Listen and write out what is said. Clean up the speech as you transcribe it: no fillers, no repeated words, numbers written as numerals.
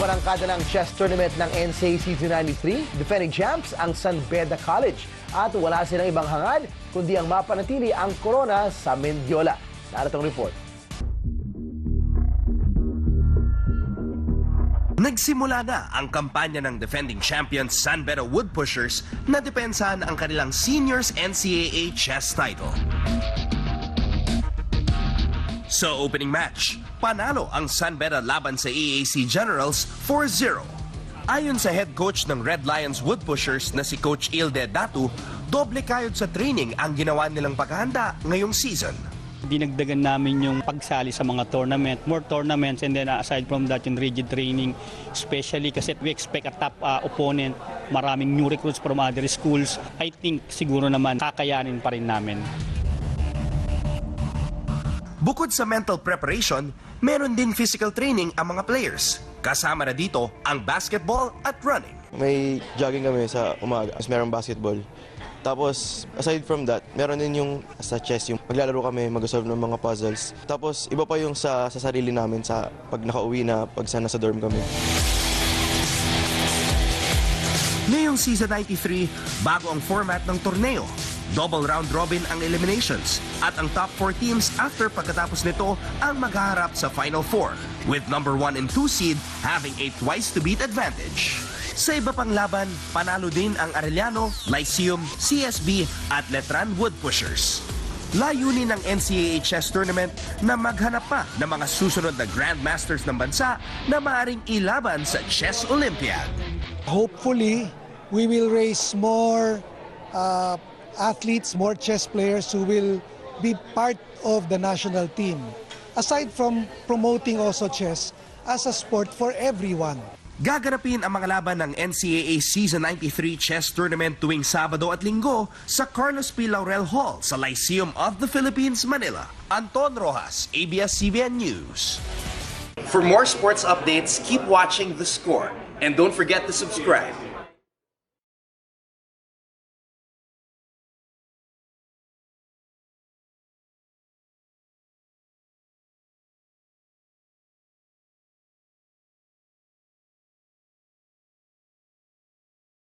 Umarangkada ng chess tournament ng NCAA Season 93, defending champs ang San Beda College. At wala silang ibang hangad, kundi ang mapanatili ang corona sa Mendiola. Naratong report. Nagsimula na ang kampanya ng defending champions San Beda Woodpushers na depensahan ang kanilang seniors NCAA chess title. Sa opening match, panalo ang San Beda laban sa EAC Generals 4-0. Ayon sa head coach ng Red Lions Woodpushers na si Coach Ilde Datu, doble kayod sa training ang ginawa nilang paghahanda ngayong season. Dinagdagan namin yung pagsali sa mga tournament, more tournaments, and then aside from that yung rigid training, especially kasi we expect a top opponent, maraming new recruits from other schools. I think siguro naman kakayanin pa rin namin. Bukod sa mental preparation, meron din physical training ang mga players. Kasama na dito ang basketball at running. May jogging kami sa umaga, tapos merong basketball. Tapos, aside from that, meron din yung sa chess, yung maglalaro kami, mag-solve ng mga puzzles. Tapos, iba pa yung sa sarili namin sa pag nakauwi na, pag nasa dorm kami. Ngayong season 93, bago ang format ng torneo. Double round robin ang eliminations at ang top 4 teams after pagkatapos nito ang maghaharap sa Final 4 with number 1 and 2 seed having a twice to beat advantage. Sa iba pang laban, panalo din ang Arellano, Lyceum, CSB at Letran Woodpushers. Layunin ng NCAA Chess Tournament na maghanap pa ng mga susunod na Grandmasters ng bansa na maaaring ilaban sa Chess Olympiad. Hopefully, we will raise more athletes, more chess players who will be part of the national team. Aside from promoting also chess as a sport for everyone. Gaganapin ang mga laban ng NCAA Season 93 Chess Tournament tuwing Sabado at Linggo sa Carlos P. Laurel Hall sa Lyceum of the Philippines, Manila. Anton Rojas, ABS-CBN News. For more sports updates, keep watching The Score. And don't forget to subscribe.